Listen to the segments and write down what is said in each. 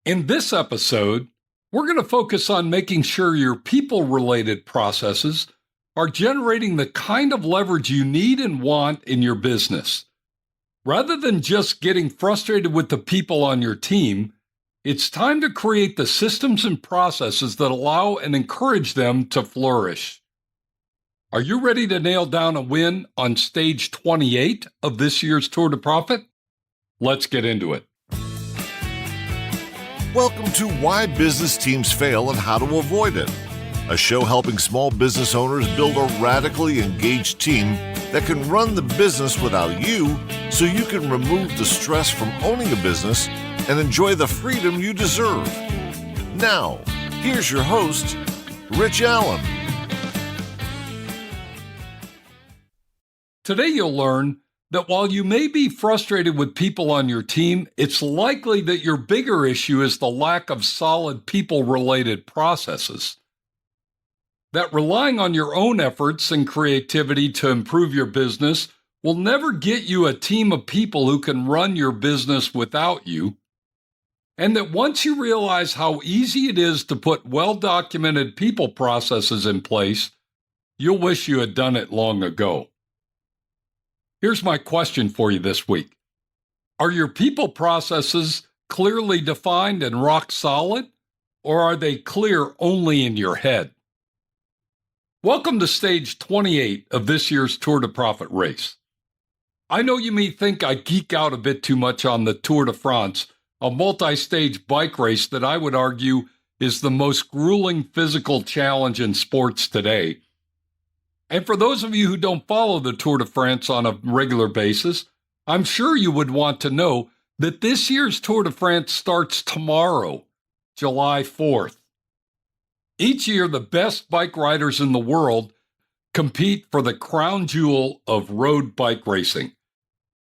In this episode, we're going to focus on making sure your people-related processes are generating the kind of leverage you need and want in your business. Rather than just getting frustrated with the people on your team, it's time to create the systems and processes that allow and encourage them to flourish. Are you ready to nail down a win on stage 28 of this year's Tour de Profit? Let's get into it. Welcome to Why Business Teams Fail and How to Avoid It, a show helping small business owners build a radically engaged team that can run the business without you so you can remove the stress from owning a business and enjoy the freedom you deserve. Now, here's your host, Rich Allen. Today you'll learn that while you may be frustrated with people on your team, it's likely that your bigger issue is the lack of solid people-related processes. That relying on your own efforts and creativity to improve your business will never get you a team of people who can run your business without you. And that once you realize how easy it is to put well-documented people processes in place, you'll wish you had done it long ago. Here's my question for you this week. Are your people processes clearly defined and rock solid, or are they clear only in your head? Welcome to stage 28 of this year's Tour de Profit race. I know you may think I geek out a bit too much on the Tour de France, a multi-stage bike race that I would argue is the most grueling physical challenge in sports today. And for those of you who don't follow the Tour de France on a regular basis, I'm sure you would want to know that this year's Tour de France starts tomorrow, July 4th. Each year, the best bike riders in the world compete for the crown jewel of road bike racing.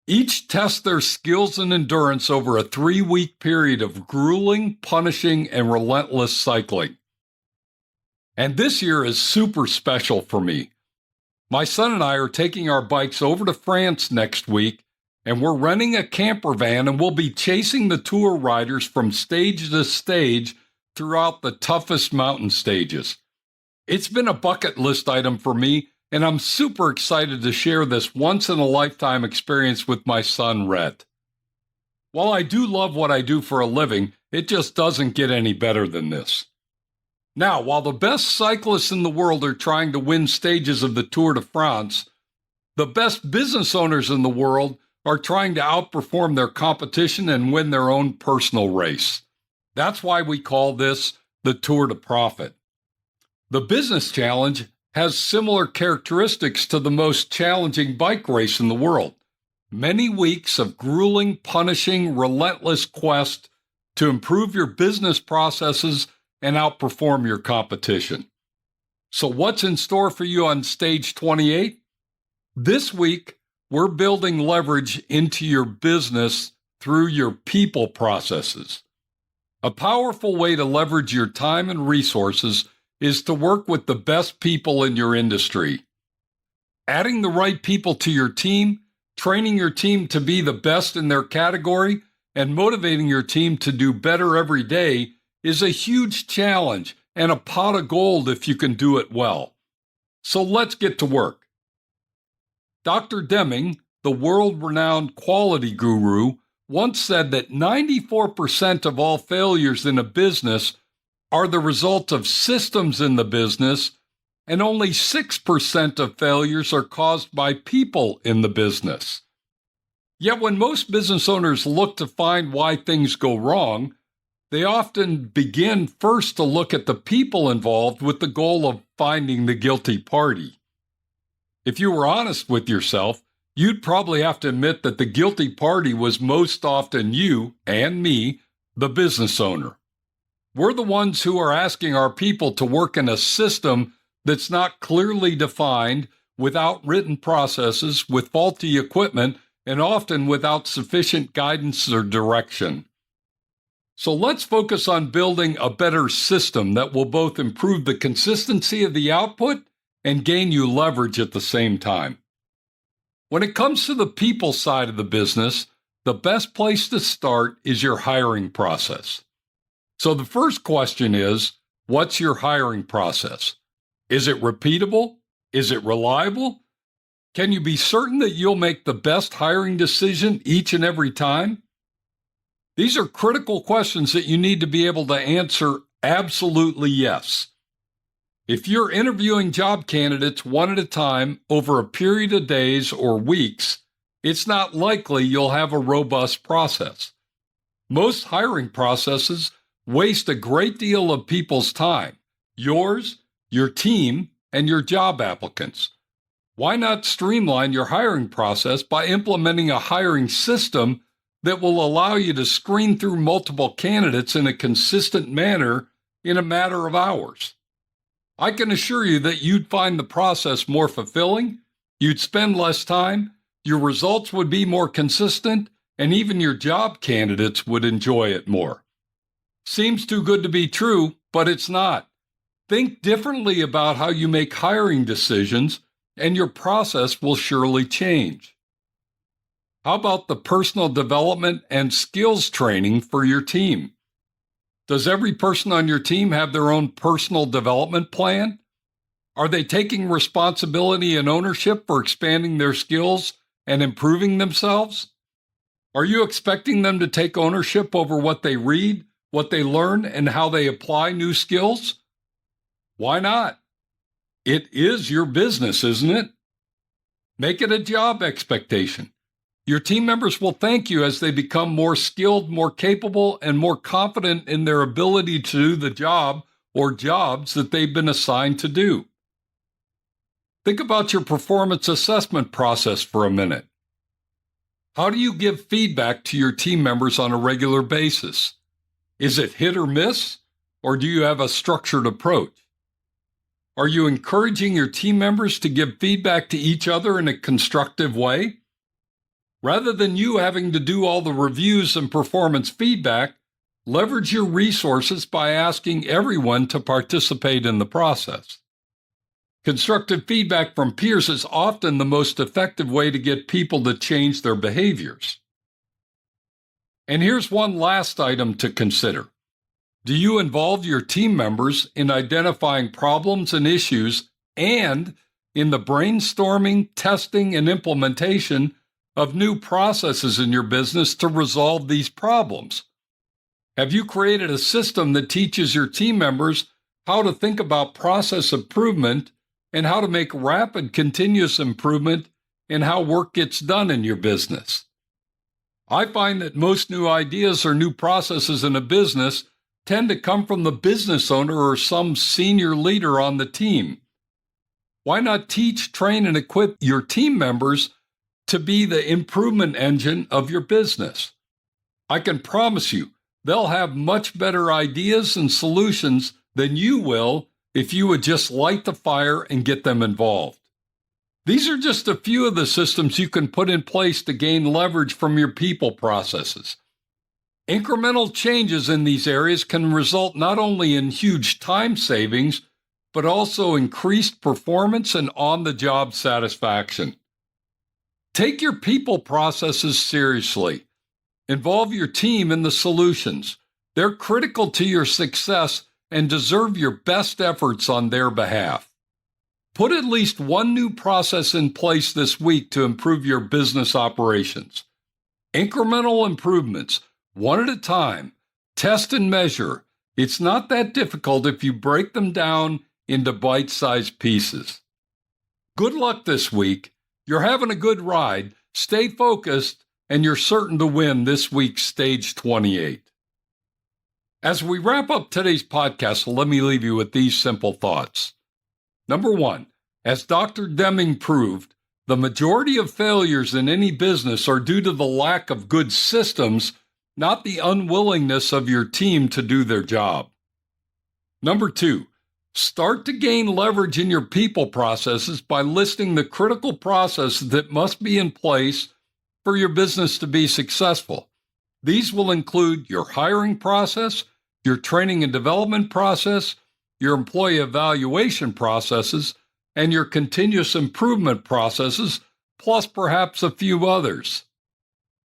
Each tests their skills and endurance over a 3-week period of grueling, punishing, and relentless cycling. And this year is super special for me. My son and I are taking our bikes over to France next week, and we're renting a camper van, and we'll be chasing the tour riders from stage to stage throughout the toughest mountain stages. It's been a bucket list item for me, and I'm super excited to share this once-in-a-lifetime experience with my son, Rhett. While I do love what I do for a living, it just doesn't get any better than this. Now, while the best cyclists in the world are trying to win stages of the Tour de France, the best business owners in the world are trying to outperform their competition and win their own personal race. That's why we call this the Tour de Profit. The business challenge has similar characteristics to the most challenging bike race in the world. Many weeks of grueling, punishing, relentless quest to improve your business processes and outperform your competition. So what's in store for you on stage 28? This week, we're building leverage into your business through your people processes. A powerful way to leverage your time and resources is to work with the best people in your industry. Adding the right people to your team, training your team to be the best in their category, and motivating your team to do better every day is a huge challenge and a pot of gold if you can do it well. So let's get to work. Dr. Deming, the world-renowned quality guru, once said that 94% of all failures in a business are the result of systems in the business, and only 6% of failures are caused by people in the business. Yet when most business owners look to find why things go wrong, they often begin first to look at the people involved with the goal of finding the guilty party. If you were honest with yourself, you'd probably have to admit that the guilty party was most often you and me, the business owner. We're the ones who are asking our people to work in a system that's not clearly defined, without written processes, with faulty equipment, and often without sufficient guidance or direction. So let's focus on building a better system that will both improve the consistency of the output and gain you leverage at the same time. When it comes to the people side of the business, the best place to start is your hiring process. So the first question is, what's your hiring process? Is it repeatable? Is it reliable? Can you be certain that you'll make the best hiring decision each and every time? These are critical questions that you need to be able to answer absolutely yes. If you're interviewing job candidates one at a time over a period of days or weeks, it's not likely you'll have a robust process. Most hiring processes waste a great deal of people's time, yours, your team, and your job applicants. Why not streamline your hiring process by implementing a hiring system that will allow you to screen through multiple candidates in a consistent manner in a matter of hours? I can assure you that you'd find the process more fulfilling, you'd spend less time, your results would be more consistent, and even your job candidates would enjoy it more. Seems too good to be true, but it's not. Think differently about how you make hiring decisions, and your process will surely change. How about the personal development and skills training for your team? Does every person on your team have their own personal development plan? Are they taking responsibility and ownership for expanding their skills and improving themselves? Are you expecting them to take ownership over what they read, what they learn, and how they apply new skills? Why not? It is your business, isn't it? Make it a job expectation. Your team members will thank you as they become more skilled, more capable, and more confident in their ability to do the job or jobs that they've been assigned to do. Think about your performance assessment process for a minute. How do you give feedback to your team members on a regular basis? Is it hit or miss, or do you have a structured approach? Are you encouraging your team members to give feedback to each other in a constructive way? Rather than you having to do all the reviews and performance feedback, leverage your resources by asking everyone to participate in the process. Constructive feedback from peers is often the most effective way to get people to change their behaviors. And here's one last item to consider. Do you involve your team members in identifying problems and issues and in the brainstorming, testing, and implementation of new processes in your business to resolve these problems? Have you created a system that teaches your team members how to think about process improvement and how to make rapid continuous improvement in how work gets done in your business? I find that most new ideas or new processes in a business tend to come from the business owner or some senior leader on the team. Why not teach, train, and equip your team members to be the improvement engine of your business? I can promise you, they'll have much better ideas and solutions than you will if you would just light the fire and get them involved. These are just a few of the systems you can put in place to gain leverage from your people processes. Incremental changes in these areas can result not only in huge time savings, but also increased performance and on-the-job satisfaction. Take your people processes seriously. Involve your team in the solutions. They're critical to your success and deserve your best efforts on their behalf. Put at least one new process in place this week to improve your business operations. Incremental improvements, one at a time. Test and measure. It's not that difficult if you break them down into bite-sized pieces. Good luck this week. You're having a good ride. Stay focused, and you're certain to win this week's Stage 28. As we wrap up today's podcast, let me leave you with these simple thoughts. Number one, as Dr. Deming proved, the majority of failures in any business are due to the lack of good systems, not the unwillingness of your team to do their job. Number two, start to gain leverage in your people processes by listing the critical processes that must be in place for your business to be successful. These will include your hiring process, your training and development process, your employee evaluation processes, and your continuous improvement processes, plus perhaps a few others.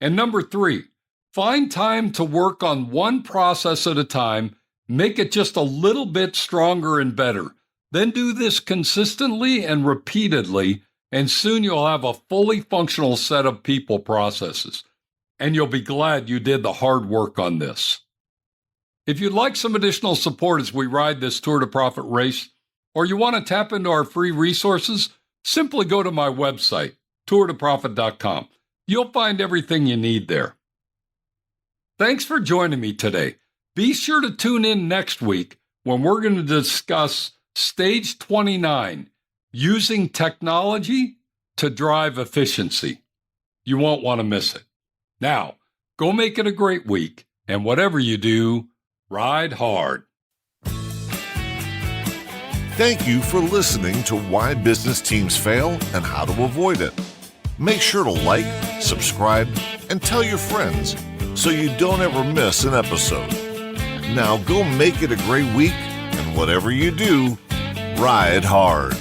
And number three, find time to work on one process at a time Make it just a little bit stronger and better. Then do this consistently and repeatedly, and soon you'll have a fully functional set of people processes. And you'll be glad you did the hard work on this. If you'd like some additional support as we ride this Tour to Profit race, or you want to tap into our free resources, simply go to my website, tourtoprofit.com. You'll find everything you need there. Thanks for joining me today. Be sure to tune in next week when we're going to discuss Stage 29, using technology to drive efficiency. You won't want to miss it. Now, go make it a great week, and whatever you do, ride hard. Thank you for listening to Why Business Teams Fail and How to Avoid It. Make sure to like, subscribe, and tell your friends so you don't ever miss an episode. Now go make it a great week, and whatever you do, ride hard.